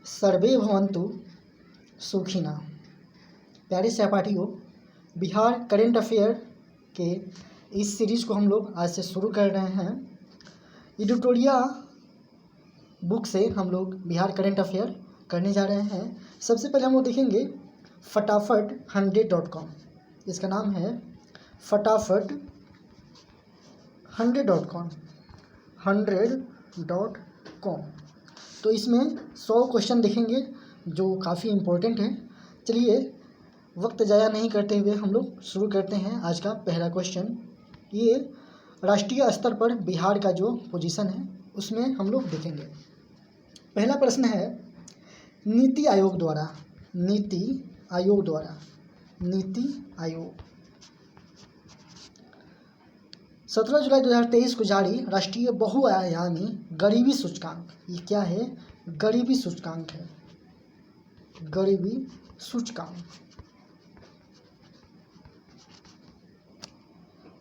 सर्वे भवन्तु सुखिनः। प्यारे सहपाठियों, बिहार करेंट अफेयर के इस सीरीज़ को हम लोग आज से शुरू कर रहे हैं। एडिटोरियल बुक से हम लोग बिहार करेंट अफेयर करने जा रहे हैं। सबसे पहले हम लोग देखेंगे फटाफट 100.com। इसका नाम है फटाफट 100.com 100.com। तो इसमें 100 क्वेश्चन देखेंगे जो काफ़ी इम्पोर्टेंट है। चलिए वक्त ज़ाया नहीं करते हुए हम लोग शुरू करते हैं आज का पहला क्वेश्चन। ये राष्ट्रीय स्तर पर बिहार का जो पोजीशन है उसमें हम लोग देखेंगे। पहला प्रश्न है, नीति आयोग द्वारा 17 जुलाई 2023 को जारी राष्ट्रीय बहुआयामी गरीबी सूचकांक, ये क्या है? गरीबी सूचकांक है। गरीबी सूचकांक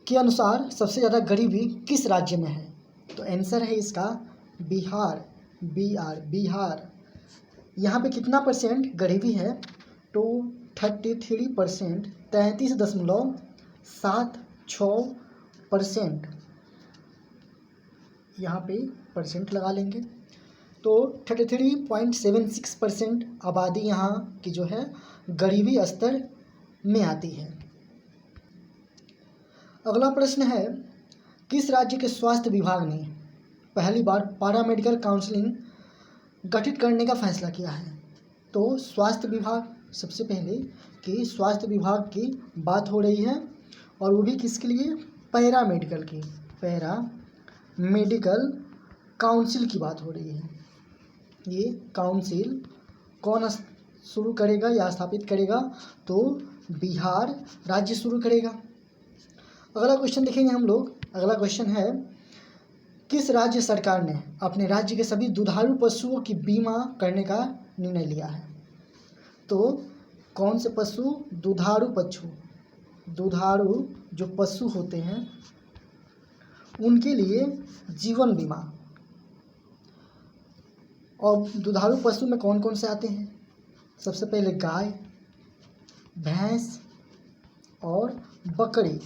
के अनुसार सबसे ज़्यादा गरीबी किस राज्य में है? तो आंसर है इसका बिहार। बिहार। यहाँ पे कितना परसेंट गरीबी है? तो 33%, 33.76%। यहाँ पे परसेंट लगा लेंगे तो 33.76% आबादी यहाँ की जो है गरीबी स्तर में आती है। अगला प्रश्न है, किस राज्य के स्वास्थ्य विभाग ने पहली बार पैरामेडिकल काउंसलिंग गठित करने का फैसला किया है? तो स्वास्थ्य विभाग, सबसे पहले कि स्वास्थ्य विभाग की बात हो रही है और वो भी किसके लिए? पैरामेडिकल की। पैरामेडिकल काउंसिल की बात हो रही है। ये काउंसिल कौन शुरू करेगा या स्थापित करेगा? तो बिहार राज्य शुरू करेगा। अगला क्वेश्चन देखेंगे हम लोग। अगला क्वेश्चन है, किस राज्य सरकार ने अपने राज्य के सभी दुधारू पशुओं की बीमा करने का निर्णय लिया है? तो कौन से पशु? दुधारू जो पशु होते हैं उनके लिए जीवन बीमा। और दुधारू पशु में कौन कौन से आते हैं? सबसे पहले गाय, भैंस और बकरी।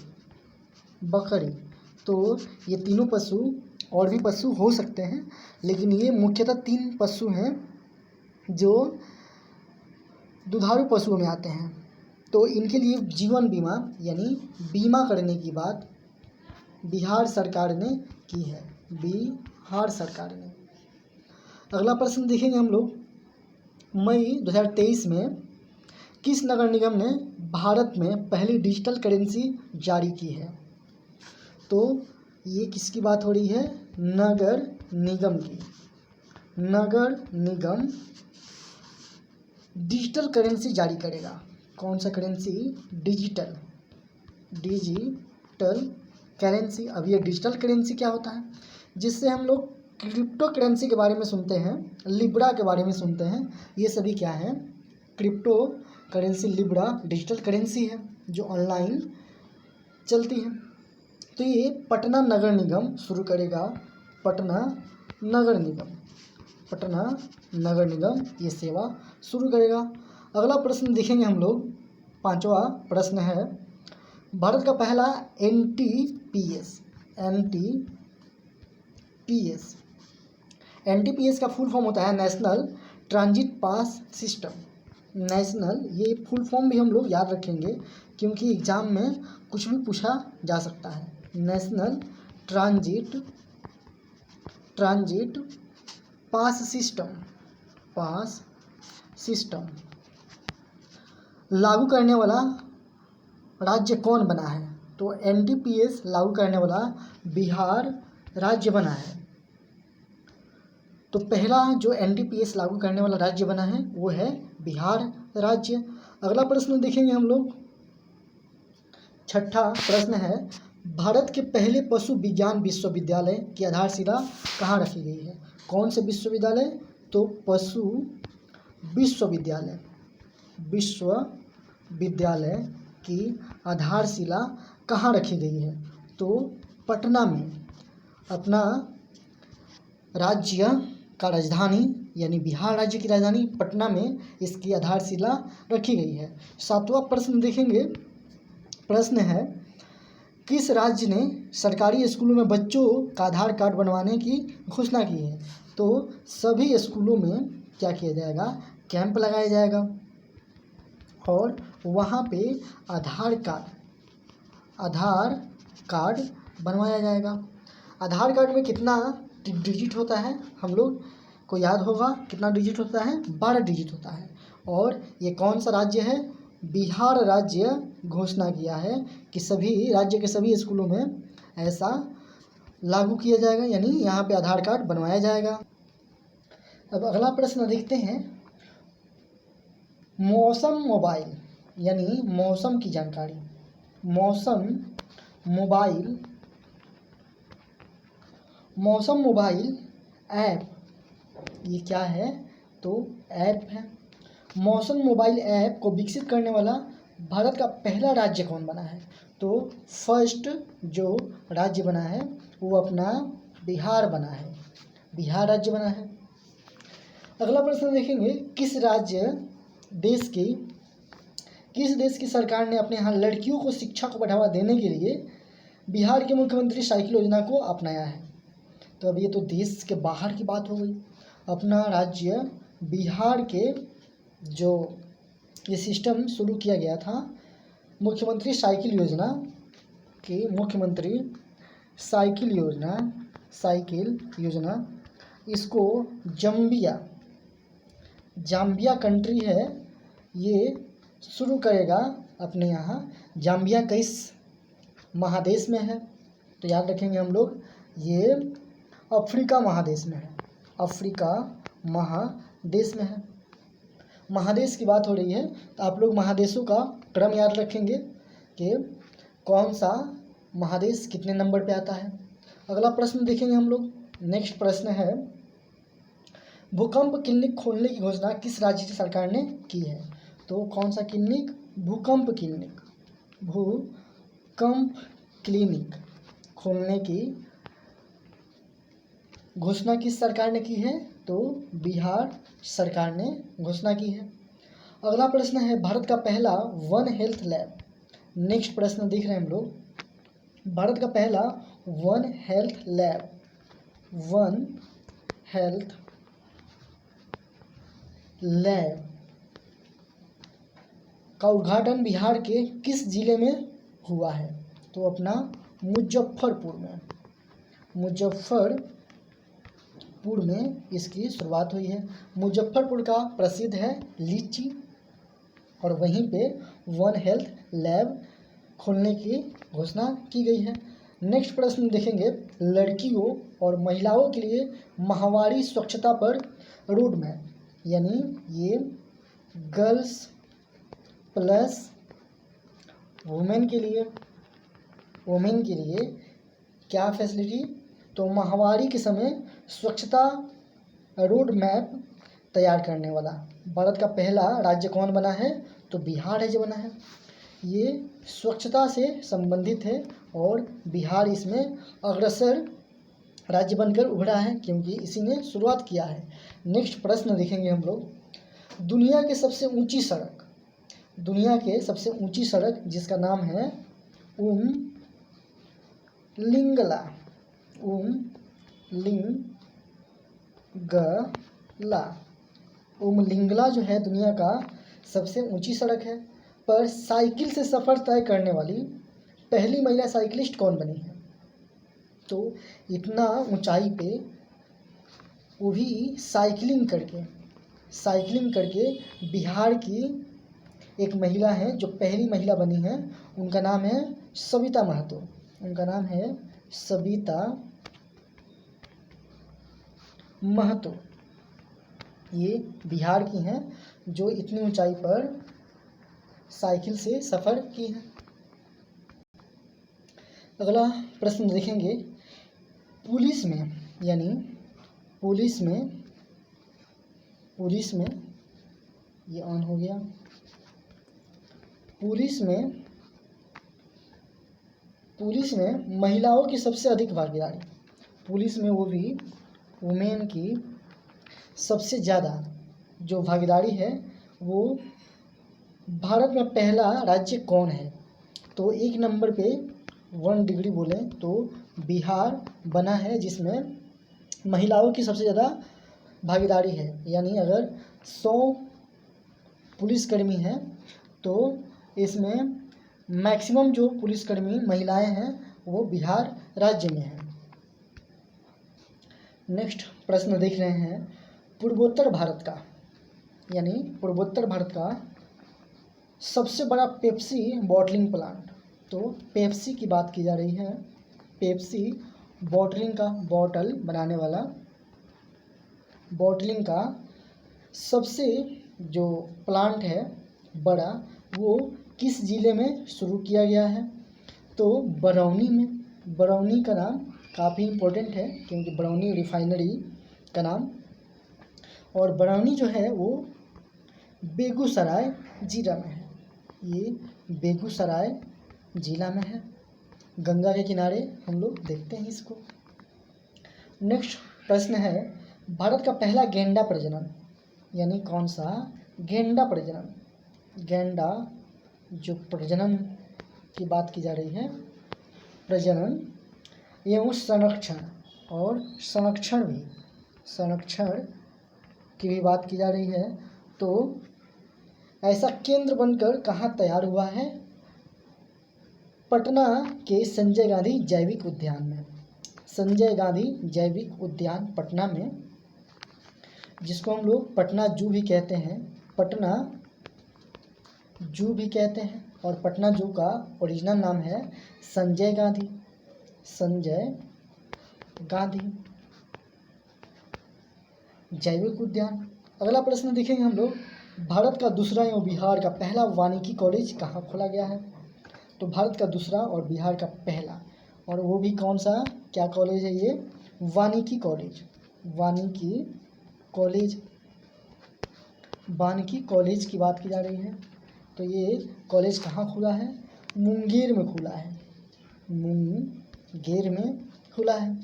तो ये तीनों पशु, और भी पशु हो सकते हैं, लेकिन ये मुख्यतः 3 पशु हैं जो दुधारू पशुओं में आते हैं। तो इनके लिए जीवन बीमा यानी बीमा करने की बात बिहार सरकार ने की है। बिहार सरकार ने। अगला प्रश्न देखेंगे हम लोग, मई 2023 में किस नगर निगम ने भारत में पहली डिजिटल करेंसी जारी की है? तो ये किसकी बात हो रही है? नगर निगम की। नगर निगम डिजिटल करेंसी जारी करेगा। कौन सा करेंसी? Digital currency. अब ये डिजिटल करेंसी क्या होता है? जिससे हम लोग क्रिप्टो करेंसी के बारे में सुनते हैं, लिब्रा के बारे में सुनते हैं, ये सभी क्या है? Crypto currency, Libra digital currency है जो ऑनलाइन चलती है। तो ये पटना नगर निगम शुरू करेगा। पटना नगर निगम ये सेवा शुरू करेगा। अगला प्रश्न देखेंगे हम लोग। 5वां प्रश्न है, भारत का पहला एनटीपीएस का फुल फॉर्म होता है national transit pass system. National, ये फुल फॉर्म भी हम लोग याद रखेंगे क्योंकि एग्जाम में कुछ भी पूछा जा सकता है। नेशनल ट्रांजिट पास सिस्टम लागू करने वाला राज्य कौन बना है? तो एनटीपीएस लागू करने वाला बिहार राज्य बना है। तो पहला जो एनटीपीएस लागू करने वाला राज्य बना है वो है बिहार राज्य। अगला प्रश्न देखेंगे हम लोग। 6ठा प्रश्न है, भारत के पहले पशु विज्ञान विश्वविद्यालय की आधारशिला कहाँ रखी गई है? कौन से विश्वविद्यालय? तो पशु विश्वविद्यालय की आधारशिला कहाँ रखी गई है? तो पटना में। अपना राज्य का राजधानी यानी बिहार राज्य की राजधानी पटना में इसकी आधारशिला रखी गई है। 7वां प्रश्न देखेंगे। प्रश्न है, किस राज्य ने सरकारी स्कूलों में बच्चों का आधार कार्ड बनवाने की घोषणा की है? तो सभी स्कूलों में क्या किया जाएगा, कैंप लगाया जाएगा और वहाँ पे आधार कार्ड बनवाया जाएगा। आधार कार्ड में कितना डिजिट होता है, हम लोग को याद होगा कितना डिजिट होता है, 12 डिजिट होता है। और ये कौन सा राज्य है, बिहार राज्य घोषणा किया है कि सभी राज्य के सभी स्कूलों में ऐसा लागू किया जाएगा, यानी यहाँ पे आधार कार्ड बनवाया जाएगा। अब अगला प्रश्न देखते हैं। मौसम मोबाइल यानी मौसम की जानकारी, मौसम मोबाइल ऐप ये क्या है, तो ऐप है। मौसम मोबाइल ऐप को विकसित करने वाला भारत का पहला राज्य कौन बना है? तो फर्स्ट जो राज्य बना है वो अपना बिहार बना है, बिहार राज्य बना है। अगला प्रश्न देखेंगे। किस देश की सरकार ने अपने यहाँ लड़कियों को शिक्षा को बढ़ावा देने के लिए बिहार के मुख्यमंत्री साइकिल योजना को अपनाया है? तो अब ये तो देश के बाहर की बात हो गई। अपना राज्य बिहार के जो ये सिस्टम शुरू किया गया था, मुख्यमंत्री साइकिल योजना, इसको जाम्बिया कंट्री है ये शुरू करेगा अपने यहाँ। जाम्बिया किस महादेश में है? तो याद रखेंगे हम लोग, ये अफ्रीका महादेश में है, अफ्रीका महादेश में है। महादेश की बात हो रही है तो आप लोग महादेशों का क्रम याद रखेंगे कि कौन सा महादेश कितने नंबर पे आता है। अगला प्रश्न देखेंगे हम लोग। नेक्स्ट प्रश्न है, भूकंप क्लिनिक खोलने की घोषणा किस राज्य की सरकार ने की है? तो कौन सा क्लिनिक? भूकंप क्लिनिक खोलने की घोषणा किस सरकार ने की है? तो बिहार सरकार ने घोषणा की है। अगला प्रश्न है, भारत का पहला वन हेल्थ लैब। नेक्स्ट प्रश्न देख रहे हैं हम लोग। भारत का पहला वन हेल्थ लैब का उद्घाटन बिहार के किस जिले में हुआ है? तो अपना मुजफ्फरपुर में इसकी शुरुआत हुई है। मुजफ्फरपुर का प्रसिद्ध है लीची और वहीं पे वन हेल्थ लैब खोलने की घोषणा की गई है। नेक्स्ट प्रश्न देखेंगे। लड़कियों और महिलाओं के लिए माहवारी स्वच्छता पर रोड मैप, यानी ये गर्ल्स प्लस वुमेन के लिए क्या फैसिलिटी? तो माहवारी के समय स्वच्छता रोड मैप तैयार करने वाला भारत का पहला राज्य कौन बना है? तो बिहार राज्य बना है। ये स्वच्छता से संबंधित है और बिहार इसमें अग्रसर राज्य बनकर उभरा है क्योंकि इसी ने शुरुआत किया है। नेक्स्ट प्रश्न देखेंगे हम लोग। दुनिया के सबसे ऊंची सड़क जिसका नाम है उमलिंगला जो है दुनिया का सबसे ऊंची सड़क है। पर साइकिल से सफ़र तय करने वाली पहली महिला साइकिलिस्ट कौन बनी है? तो इतना ऊंचाई पे वो भी साइकिलिंग करके बिहार की एक महिला है जो पहली महिला बनी है, उनका नाम है सविता महतो। ये बिहार की हैं जो इतनी ऊंचाई पर साइकिल से सफ़र की है। अगला प्रश्न देखेंगे। पुलिस में ये ऑन हो गया। पुलिस में महिलाओं की सबसे अधिक भागीदारी, पुलिस में वो भी वुमेन की सबसे ज़्यादा जो भागीदारी है वो भारत में पहला राज्य कौन है? तो 1 नंबर पे 1 डिग्री बोलें तो बिहार बना है, जिसमें महिलाओं की सबसे ज़्यादा भागीदारी है। यानी अगर 100 पुलिसकर्मी हैं तो इसमें मैक्सिमम जो पुलिसकर्मी महिलाएं हैं वो बिहार राज्य में हैं। नेक्स्ट प्रश्न देख रहे हैं, पूर्वोत्तर भारत का यानी पूर्वोत्तर भारत का सबसे बड़ा पेप्सी बॉटलिंग प्लांट। तो पेप्सी की बात की जा रही है, पेप्सी बॉटलिंग का, बॉटल बनाने वाला, बॉटलिंग का सबसे जो प्लांट है बड़ा, वो किस ज़िले में शुरू किया गया है? तो बरौनी में। बरौनी का नाम काफ़ी इम्पोर्टेंट है क्योंकि बरौनी रिफाइनरी का नाम, और बरौनी जो है वो बेगूसराय जिला में है। ये बेगूसराय जिला में है, गंगा के किनारे हम लोग देखते हैं इसको। नेक्स्ट प्रश्न है, भारत का पहला गैंडा प्रजनन यानी कौन सा? गैंडा प्रजनन। गैंडा जो प्रजनन की बात की जा रही है, प्रजनन एवं संरक्षण और संरक्षण की भी बात की जा रही है। तो ऐसा केंद्र बनकर कहाँ तैयार हुआ है? पटना के संजय गांधी जैविक उद्यान में। संजय गांधी जैविक उद्यान पटना में, जिसको हम लोग पटना जू भी कहते हैं, पटना जू भी कहते हैं। और पटना जू का ओरिजिनल नाम है संजय गांधी, संजय गांधी जैविक उद्यान। अगला प्रश्न देखेंगे हम लोग, भारत का दूसरा एवं बिहार का पहला वानिकी कॉलेज कहाँ खोला गया है? तो भारत का दूसरा और बिहार का पहला, और वो भी कौन सा, क्या कॉलेज है ये? वानिकी कॉलेज। वानिकी कॉलेज, वानिकी कॉलेज की बात की जा रही है। तो ये कॉलेज कहाँ खुला है? मुंगेर में खुला है, मुंगेर में खुला है।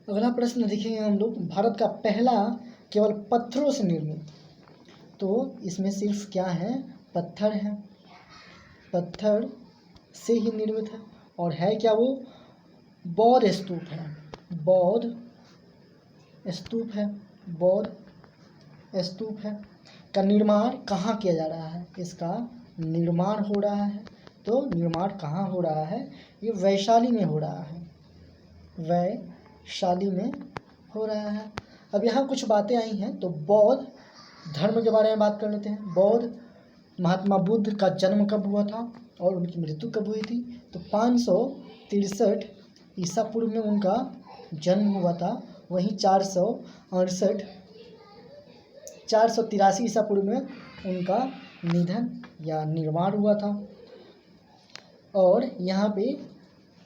अगला प्रश्न देखेंगे हम लोग, भारत का पहला केवल पत्थरों से निर्मित, तो इसमें सिर्फ क्या है? पत्थर है, पत्थर से ही निर्मित है। और है क्या वो? बौद्ध स्तूप है, बौद्ध स्तूप है, बौद्ध स्तूप है। का निर्माण कहाँ किया जा रहा है? इसका निर्माण हो रहा है। तो निर्माण कहाँ हो रहा है? ये वैशाली में हो रहा है, वैशाली में हो रहा है। अब यहाँ कुछ बातें आई हैं, तो बौद्ध धर्म के बारे में बात कर लेते हैं। बौद्ध महात्मा बुद्ध का जन्म कब हुआ था और उनकी मृत्यु कब हुई थी? तो 563 ईसा पूर्व में उनका जन्म हुआ था। वहीं 483 ईसा पूर्व में उनका निधन या निर्माण हुआ था। और यहाँ पे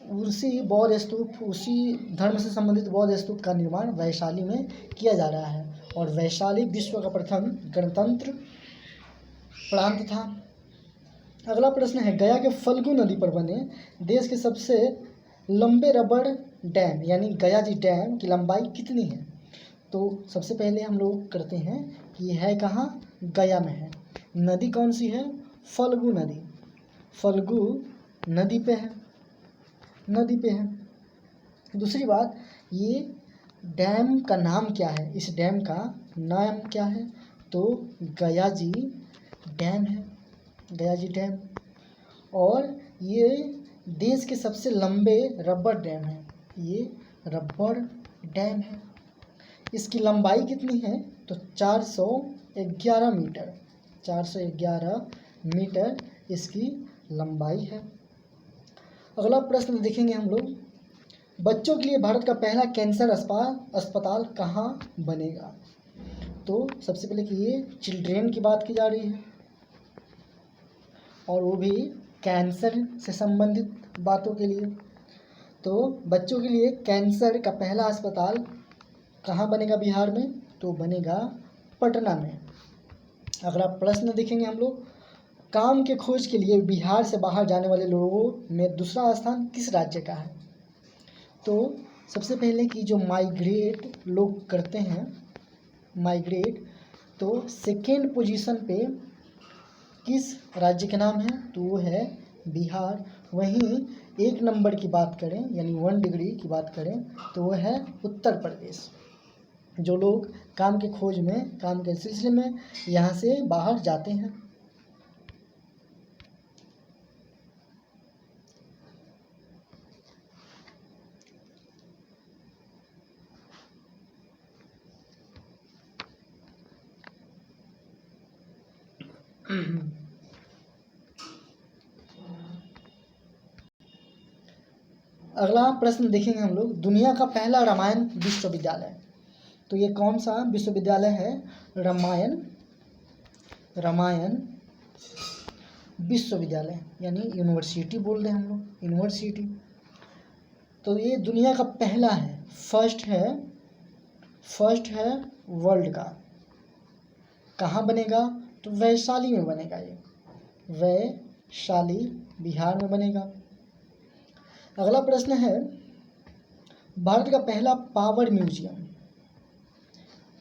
उसी बौद्ध स्तूप, उसी धर्म से संबंधित बौद्ध स्तूप का निर्माण वैशाली में किया जा रहा है। और वैशाली विश्व का प्रथम गणतंत्र प्रांत था। अगला प्रश्न है, गया के फल्गु नदी पर बने देश के सबसे लंबे रबड़ डैम यानी गया जी डैम की लंबाई कितनी है? तो सबसे पहले हम लोग करते हैं कि है कहाँ? गया में है। नदी कौन सी है? फल्गु नदी, फल्गु नदी पे है, नदी पे है। दूसरी बात, ये डैम का नाम क्या है? इस डैम का नाम क्या है? तो गया जी डैम है, गया जी डैम। और ये देश के सबसे लंबे रबड़ डैम है, ये रबड़ डैम है। इसकी लंबाई कितनी है? तो 411 मीटर, 411 मीटर इसकी लंबाई है। अगला प्रश्न देखेंगे हम लोग, बच्चों के लिए भारत का पहला कैंसर अस्पताल कहाँ बनेगा? तो सबसे पहले कि ये चिल्ड्रेन की बात की जा रही है और वो भी कैंसर से संबंधित बातों के लिए। तो बच्चों के लिए कैंसर का पहला अस्पताल कहाँ बनेगा बिहार में? तो बनेगा पटना में। अगला प्रश्न देखेंगे हम लोग, काम के खोज के लिए बिहार से बाहर जाने वाले लोगों में दूसरा स्थान किस राज्य का है? तो सबसे पहले कि जो माइग्रेट लोग करते हैं, माइग्रेट, तो सेकेंड पोजीशन पे किस राज्य के नाम है, तो वो है बिहार। वहीं 1 नंबर की बात करें यानी 1 डिग्री की बात करें तो वो है उत्तर प्रदेश। जो लोग काम के खोज में, काम के सिलसिले में यहाँ से बाहर जाते हैं। अगला प्रश्न देखेंगे हम लोग, दुनिया का पहला रामायण विश्वविद्यालय, तो ये कौन सा विश्वविद्यालय है, रामायण विश्वविद्यालय यानी यूनिवर्सिटी बोल रहे हैं हम लोग, यूनिवर्सिटी। तो ये दुनिया का पहला है, फर्स्ट है वर्ल्ड का। कहाँ बनेगा, तो वैशाली में बनेगा, ये वैशाली बिहार में बनेगा। अगला प्रश्न है, भारत का पहला पावर म्यूजियम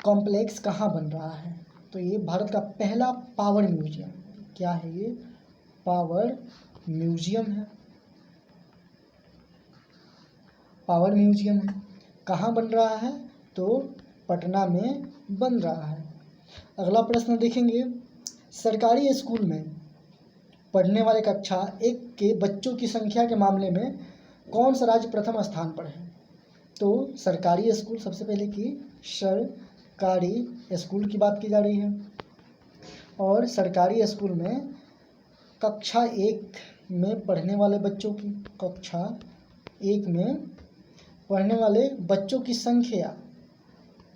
कॉम्प्लेक्स कहाँ बन रहा है, तो ये भारत का पहला पावर म्यूजियम, क्या है ये, पावर म्यूजियम है, पावर म्यूजियम है। कहाँ बन रहा है, तो पटना में बन रहा है। अगला प्रश्न देखेंगे, सरकारी स्कूल में पढ़ने वाले कक्षा 1 के बच्चों की संख्या के मामले में कौन सा राज्य प्रथम स्थान पर है, तो सरकारी स्कूल, सबसे पहले की सरकारी स्कूल की बात की जा रही है। और सरकारी स्कूल में कक्षा 1 में पढ़ने वाले बच्चों की, कक्षा 1 में पढ़ने वाले बच्चों की संख्या,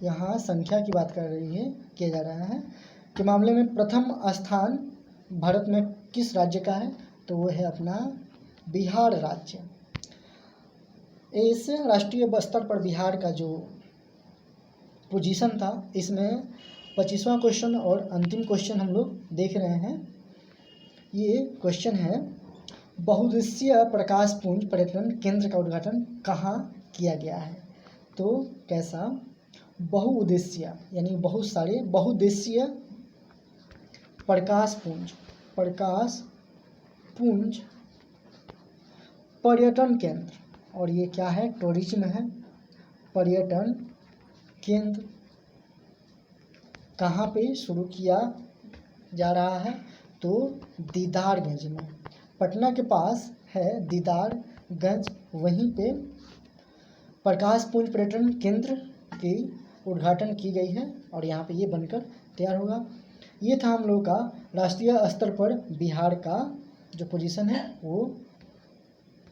यहाँ संख्या की बात कर रही है, किया जा रहा है के मामले में प्रथम स्थान भारत में किस राज्य का है, तो वो है अपना बिहार राज्य। इस राष्ट्रीय स्तर पर बिहार का जो पोजीशन था, इसमें 25वां क्वेश्चन और अंतिम क्वेश्चन हम लोग देख रहे हैं। ये क्वेश्चन है, बहुउद्देशीय प्रकाश पुंज पर्यटन केंद्र का उद्घाटन कहाँ किया गया है, तो कैसा, बहुउद्देशीय यानी बहुत सारे, बहुउद्देशीय प्रकाश पुंज पर्यटन केंद्र, और ये क्या है, टूरिज्म है, पर्यटन केंद्र कहाँ पे शुरू किया जा रहा है, तो दीदारगंज में, पटना के पास है दीदारगंज, वहीं पे प्रकाश पुंज पर्यटन केंद्र की उद्घाटन की गई है और यहाँ पे ये बनकर तैयार होगा। ये था हम लोग का राष्ट्रीय स्तर पर बिहार का जो पोजीशन है वो